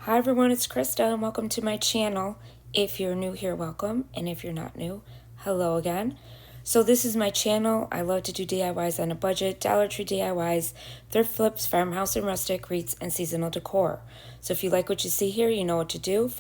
Hi everyone, it's Krista and welcome to my channel. If you're new here, welcome, and if you're not new, hello again. So this is my channel. I love to do DIYs on a budget, Dollar Tree DIYs, thrift flips, farmhouse and rustic, REITs, and seasonal decor. So if you like what you see here, you know what to do.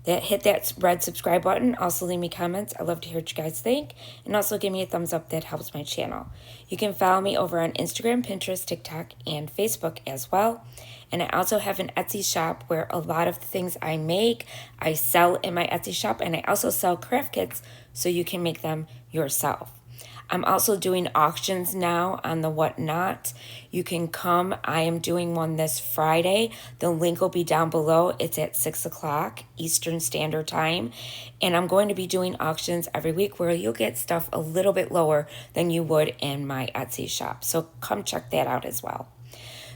Hit that red subscribe button. Also leave me comments. I love to hear what you guys think. And also give me a thumbs up. That helps my channel. You can follow me over on Instagram, Pinterest, TikTok, and Facebook as well. And I also have an Etsy shop where a lot of the things I make, I sell in my Etsy shop. And I also sell craft kits so you can make them yourself. I'm also doing auctions now on the Whatnot. You can come. I am doing one this Friday. The link will be down below. It's at 6 o'clock Eastern Standard Time. And I'm going to be doing auctions every week where you'll get stuff a little bit lower than you would in my Etsy shop. So come check that out as well.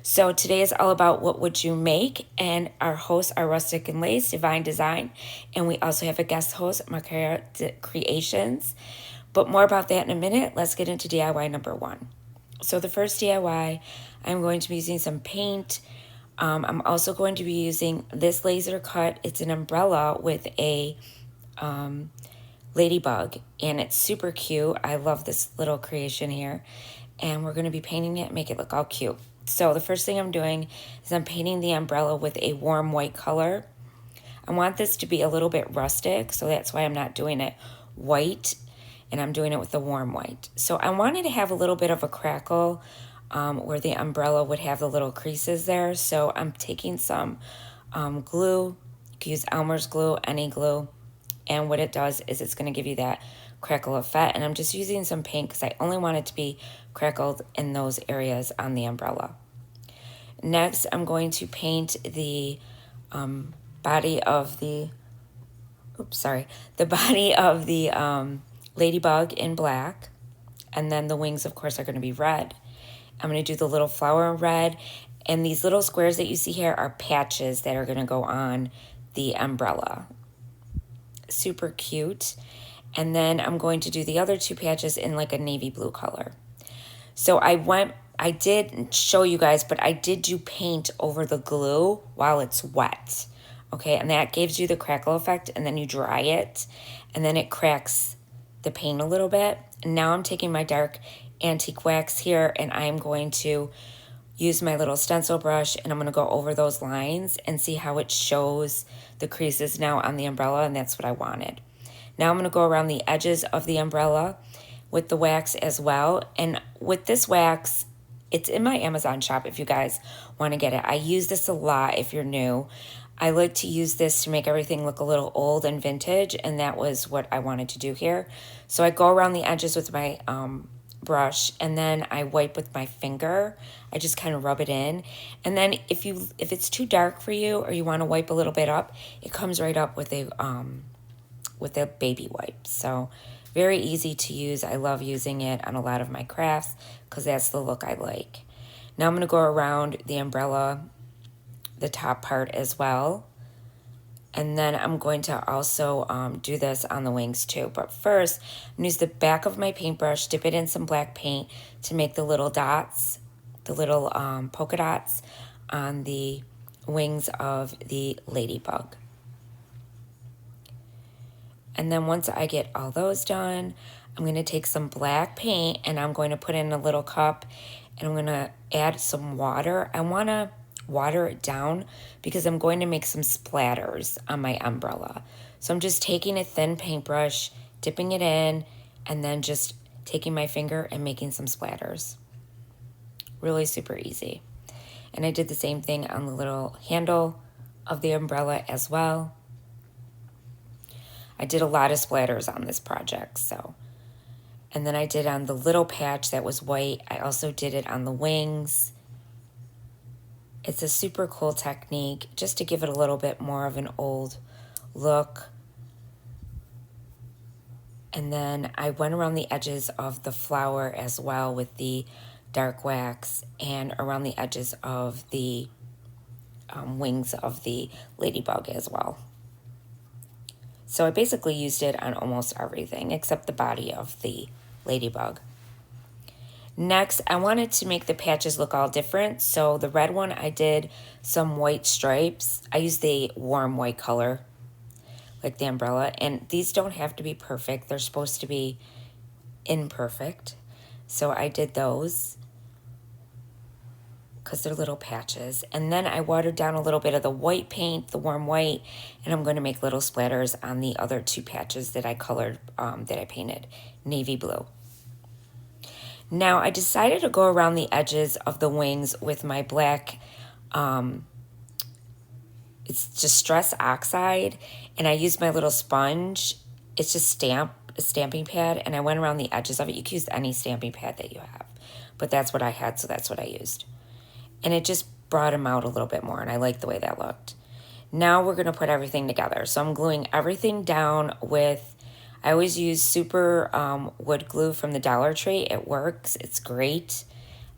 So today is all about what would you make, and our hosts are Rustic and Lace, Divine Design, and we also have a guest host, Markera Creations. But more about that in a minute. Let's get into DIY number one. So the first DIY, I'm going to be using some paint. I'm also going to be using this laser cut. It's an umbrella with a ladybug, and it's super cute. I love this little creation here. And we're going to be painting it, make it look all cute. So the first thing I'm doing is I'm painting the umbrella with a warm white color. I want this to be a little bit rustic, so that's why I'm not doing it white, and I'm doing it with the warm white. So I wanted to have a little bit of a crackle where the umbrella would have the little creases there. So I'm taking some glue. You can use Elmer's glue, any glue. And what it does is it's going to give you that crackle effect. And I'm just using some paint because I only want it to be crackled in those areas on the umbrella. Next, I'm going to paint the body of the ladybug in black. And then the wings, of course, are going to be red. I'm going to do the little flower in red. And these little squares that you see here are patches that are going to go on the umbrella. Super cute. And then I'm going to do the other two patches in like a navy blue color. So I did show you guys, but I did do paint over the glue while it's wet. Okay, and that gives you the crackle effect, and then you dry it, and then it cracks the paint a little bit. And now I'm taking my dark antique wax here, and I'm going to use my little stencil brush, and I'm going to go over those lines and see how it shows the creases now on the umbrella, and that's what I wanted. Now I'm going to go around the edges of the umbrella with the wax as well. And with this wax, it's in my Amazon shop if you guys want to get it. I use this a lot if you're new. I like to use this to make everything look a little old and vintage, and that was what I wanted to do here. So I go around the edges with my brush, and then I wipe with my finger. I just kind of rub it in. And then if it's too dark for you or you want to wipe a little bit up, it comes right up with a baby wipe. So very easy to use. I love using it on a lot of my crafts because that's the look I like. Now I'm going to go around the umbrella, the top part as well. And then I'm going to also do this on the wings too. But first, I'm going to use the back of my paintbrush, dip it in some black paint to make the little dots, the little polka dots on the wings of the ladybug. And then once I get all those done, I'm going to take some black paint and I'm going to put in a little cup and I'm going to add some water. I want to water it down because I'm going to make some splatters on my umbrella. So I'm just taking a thin paintbrush, dipping it in, and then just taking my finger and making some splatters. Really super easy. And I did the same thing on the little handle of the umbrella as well. I did a lot of splatters on this project, so. And then I did on the little patch that was white. I also did it on the wings. It's a super cool technique just to give it a little bit more of an old look. And then I went around the edges of the flower as well with the dark wax and around the edges of the wings of the ladybug as well. So I basically used it on almost everything except the body of the ladybug. Next, I wanted to make the patches look all different. So the red one, I did some white stripes. I used the warm white color, like the umbrella. And these don't have to be perfect. They're supposed to be imperfect. So I did those because they're little patches. And then I watered down a little bit of the white paint, the warm white, and I'm going to make little splatters on the other two patches that I colored, that I painted, navy blue. Now, I decided to go around the edges of the wings with my black, it's Distress Oxide, and I used my little sponge. It's just a stamping pad, and I went around the edges of it. You can use any stamping pad that you have, but that's what I had, so that's what I used. And it just brought them out a little bit more, and I like the way that looked. Now we're going to put everything together. So I'm gluing everything down with, I always use super wood glue from the Dollar Tree. It works. It's great.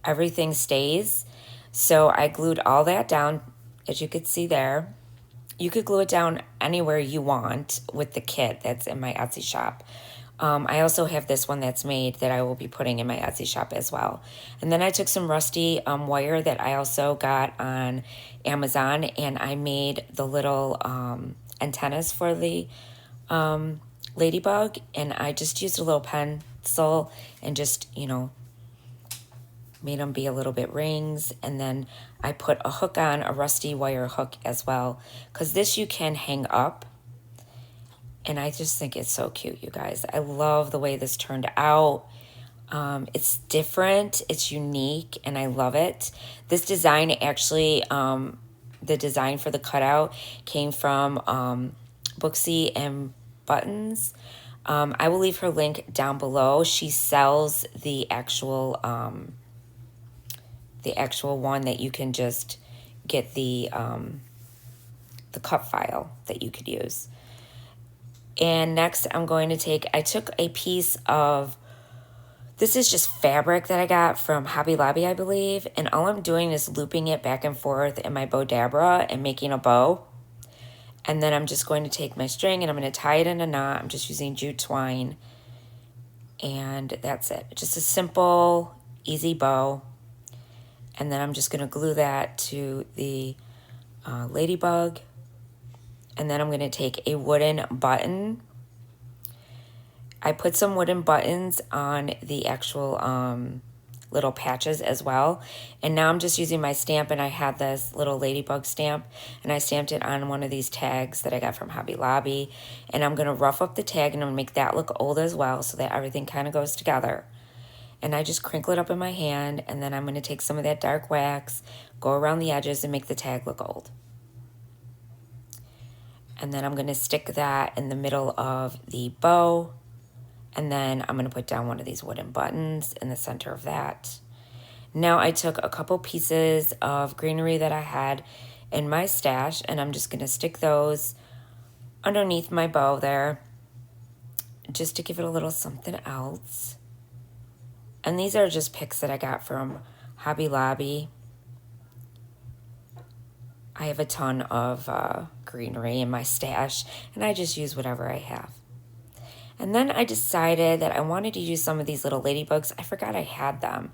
Everything stays. So I glued all that down, as you could see there. You could glue it down anywhere you want with the kit that's in my Etsy shop. I also have this one that's made that I will be putting in my Etsy shop as well. And then I took some rusty wire that I also got on Amazon, and I made the little antennas for the Ladybug, and I just used a little pencil and just, made them be a little bit rings. And then I put a hook on, a rusty wire hook as well, because this you can hang up. And I just think it's so cute, you guys. I love the way this turned out. It's different, it's unique, and I love it. This design actually, the design for the cutout came from Booksy and Buttons. I will leave her link down below. She sells the actual one that you can just get the cut file that you could use. And next I'm going to I took a piece of, this is just fabric that I got from Hobby Lobby, I believe. And all I'm doing is looping it back and forth in my Bodabra and making a bow. And then I'm just going to take my string and I'm going to tie it in a knot. I'm just using jute twine. And that's it. Just a simple, easy bow. And then I'm just going to glue that to the Ladybug. And then I'm going to take a wooden button. I put some wooden buttons on the actual little patches as well. And now I'm just using my stamp, and I had this little Ladybug stamp, and I stamped it on one of these tags that I got from Hobby Lobby. And I'm going to rough up the tag, and I'm going to make that look old as well so that everything kind of goes together. And I just crinkle it up in my hand, and then I'm going to take some of that dark wax, go around the edges, and make the tag look old. And then I'm going to stick that in the middle of the bow. And then I'm going to put down one of these wooden buttons in the center of that. Now I took a couple pieces of greenery that I had in my stash, and I'm just going to stick those underneath my bow there, just to give it a little something else. And these are just picks that I got from Hobby Lobby. I have a ton of greenery in my stash, and I just use whatever I have. And then I decided that I wanted to use some of these little ladybugs. I forgot I had them.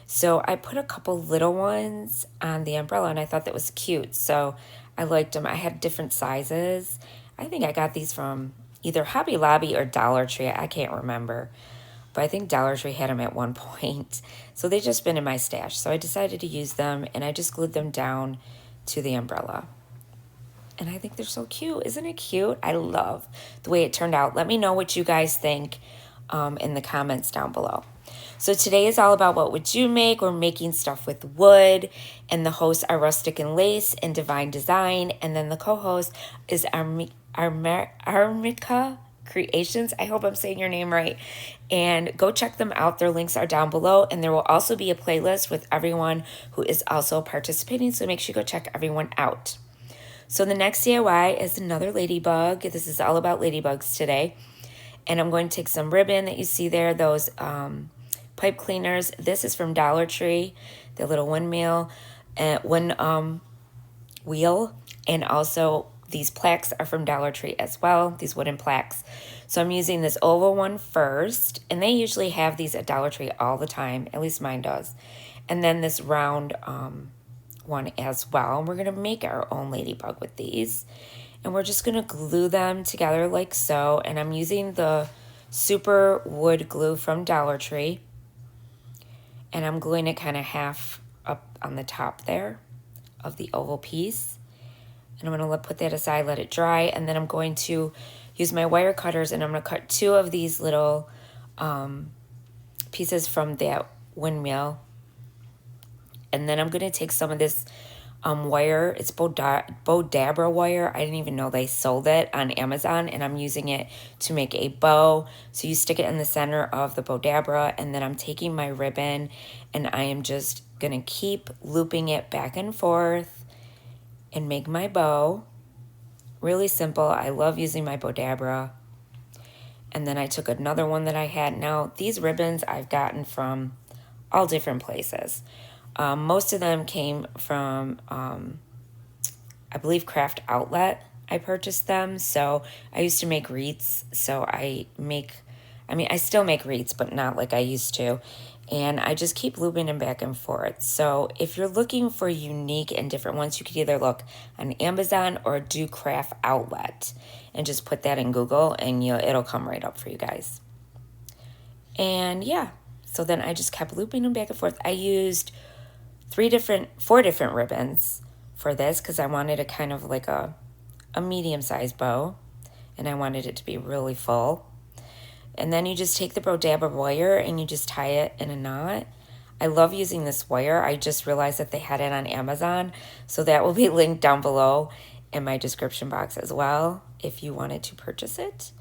So I put a couple little ones on the umbrella, and I thought that was cute. So I liked them. I had different sizes. I think I got these from either Hobby Lobby or Dollar Tree. I can't remember. But I think Dollar Tree had them at one point. So they've just been in my stash. So I decided to use them, and I just glued them down to the umbrella. And I think they're so cute. Isn't it cute? I love the way it turned out. Let me know what you guys think in the comments down below. So today is all about what would you make. We're making stuff with wood. And the hosts are Rustic and Lace and Divine Design. And then the co-host is Armica Creations. I hope I'm saying your name right. And go check them out. Their links are down below. And there will also be a playlist with everyone who is also participating. So make sure you go check everyone out. So the next DIY is another ladybug. This is all about ladybugs today. And I'm going to take some ribbon that you see there, those pipe cleaners. This is from Dollar Tree, the little windmill, wheel. And also these plaques are from Dollar Tree as well, these wooden plaques. So I'm using this oval one first, and they usually have these at Dollar Tree all the time, at least mine does. And then this round one as well. And we're gonna make our own ladybug with these. And we're just gonna glue them together like so. And I'm using the super wood glue from Dollar Tree. And I'm gluing it kind of half up on the top there of the oval piece. And I'm gonna put that aside, let it dry, and then I'm going to use my wire cutters and I'm gonna cut 2 of these little pieces from that windmill. And then I'm gonna take some of this wire, it's Bodabra wire. I didn't even know they sold it on Amazon, and I'm using it to make a bow. So you stick it in the center of the Bodabra, and then I'm taking my ribbon and I am just gonna keep looping it back and forth and make my bow. Really simple. I love using my Bodabra. And then I took another one that I had. Now, these ribbons I've gotten from all different places. Most of them came from, I believe, Craft Outlet. I purchased them. So I used to make wreaths. So I still make wreaths, but not like I used to. And I just keep looping them back and forth. So if you're looking for unique and different ones, you could either look on Amazon or do Craft Outlet and just put that in Google and it'll come right up for you guys. And yeah, so then I just kept looping them back and forth. I used 4 different ribbons for this because I wanted a kind of like a medium-sized bow, and I wanted it to be really full. And then you just take the Bodabra wire and you just tie it in a knot. I love using this wire. I just realized that they had it on Amazon, so that will be linked down below in my description box as well if you wanted to purchase it.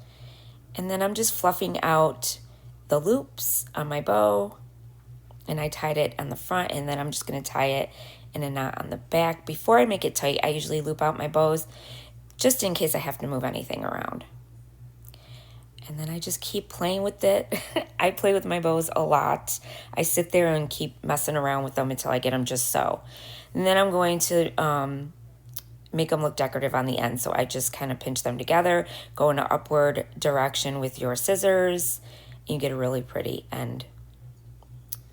And then I'm just fluffing out the loops on my bow, and I tied it on the front, and then I'm just going to tie it in a knot on the back. Before I make it tight, I usually loop out my bows just in case I have to move anything around. And then I just keep playing with it. I play with my bows a lot. I sit there and keep messing around with them until I get them just so. And then I'm going to make them look decorative on the end. So I just kind of pinch them together, go in an upward direction with your scissors, and you get a really pretty end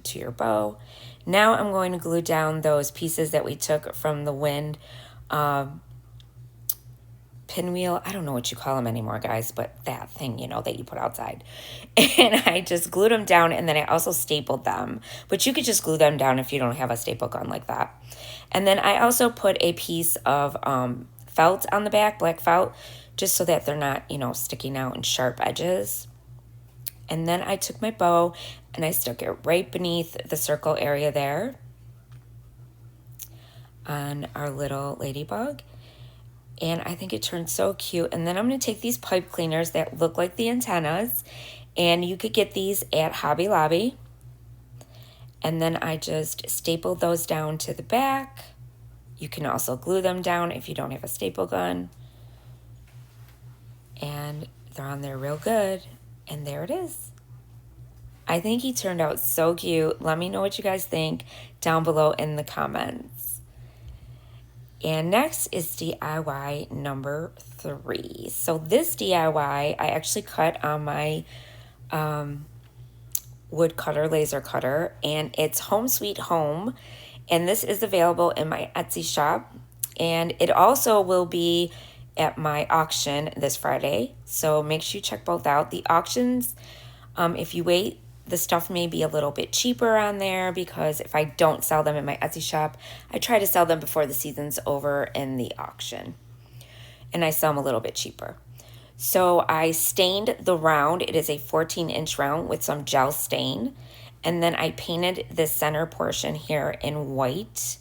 to your bow. Now I'm going to glue down those pieces that we took from the wind pinwheel. I don't know what you call them anymore, guys, but that thing, that you put outside. And I just glued them down, and then I also stapled them. But you could just glue them down if you don't have a staple gun like that. And then I also put a piece of felt on the back, black felt, just so that they're not, sticking out in sharp edges. And then I took my bow and I stuck it right beneath the circle area there on our little ladybug. And I think it turned so cute. And then I'm going to take these pipe cleaners that look like the antennas, and you could get these at Hobby Lobby. And then I just stapled those down to the back. You can also glue them down if you don't have a staple gun. And they're on there real good. And there it is. I think he turned out so cute. Let me know what you guys think down below in the comments. And next is DIY number 3. So this DIY I actually cut on my wood cutter, laser cutter, and it's Home Sweet Home. And this is available in my Etsy shop. And it also will be at my auction this Friday. So make sure you check both out. The auctions, if you wait, the stuff may be a little bit cheaper on there because if I don't sell them in my Etsy shop, I try to sell them before the season's over in the auction. And I sell them a little bit cheaper. So I stained the round. It is a 14-inch round with some gel stain. And then I painted this center portion here in white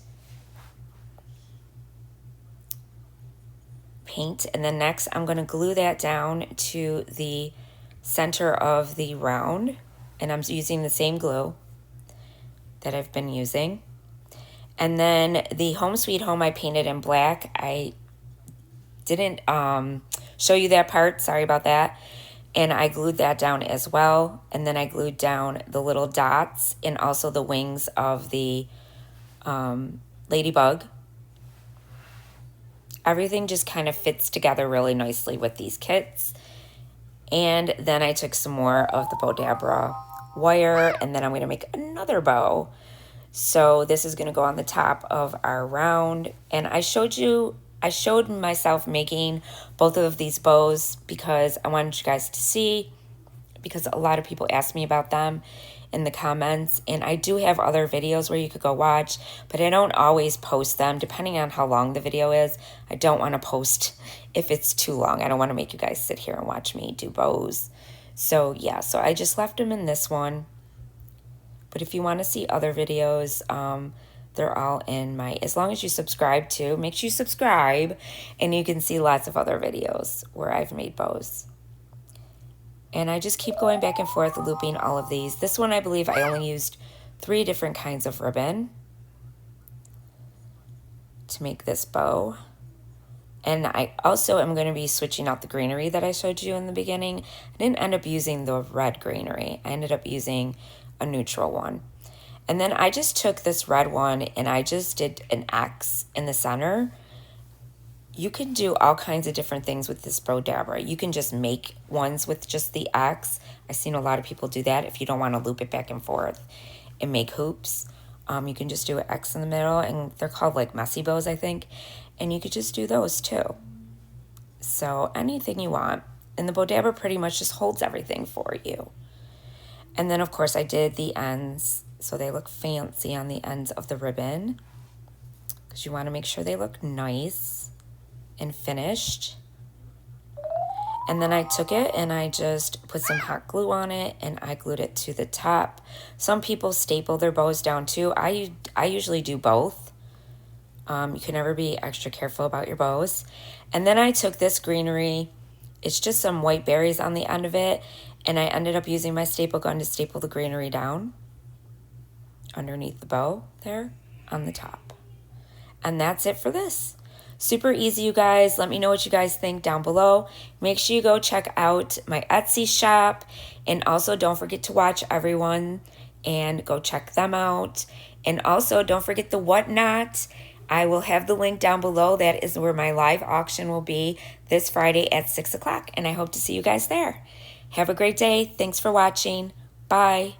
paint. And then next I'm going to glue that down to the center of the round. And I'm using the same glue that I've been using. And then the Home Sweet Home I painted in black. I didn't show you that part. Sorry about that. And I glued that down as well. And then I glued down the little dots and also the wings of the ladybug. everything just kind of fits together really nicely with these kits. And then I took some more of the Bow Dabra wire, and then I'm going to make another bow. So this is going to go on the top of our round. And I showed myself making both of these bows because I wanted you guys to see, because a lot of people asked me about them in the comments. And I do have other videos where you could go watch, but I don't always post them depending on how long the video is. I don't want to post if it's too long. I don't want to make you guys sit here and watch me do bows. So yeah, so I just left them in this one. But if you want to see other videos, they're all in my, as long as you subscribe to, make sure you subscribe, and you can see lots of other videos where I've made bows. And I just keep going back and forth looping all of these. This one, I believe I only used 3 different kinds of ribbon to make this bow. And I also am going to be switching out the greenery that I showed you in the beginning. I didn't end up using the red greenery. I ended up using a neutral one. And then I just took this red one and I just did an X in the center. You can do all kinds of different things with this Bow Dabra. You can just make ones with just the X. I've seen a lot of people do that if you don't want to loop it back and forth and make hoops. You can just do an X in the middle, and they're called like messy bows, I think. And you could just do those too. So anything you want. And the Bow Dabra pretty much just holds everything for you. And then of course I did the ends so they look fancy on the ends of the ribbon, because you want to make sure they look nice and finished. And then I took it and I just put some hot glue on it and I glued it to the top. Some people staple their bows down too. I usually do both. You can never be extra careful about your bows. And then I took this greenery. It's just some white berries on the end of it. And I ended up using my staple gun to staple the greenery down underneath the bow there on the top. And that's it for this. Super easy, you guys. Let me know what you guys think down below. Make sure you go check out my Etsy shop. And also don't forget to watch everyone and go check them out. And also don't forget the Whatnot. I will have the link down below. That is where my live auction will be this Friday at 6 o'clock. And I hope to see you guys there. Have a great day. Thanks for watching. Bye.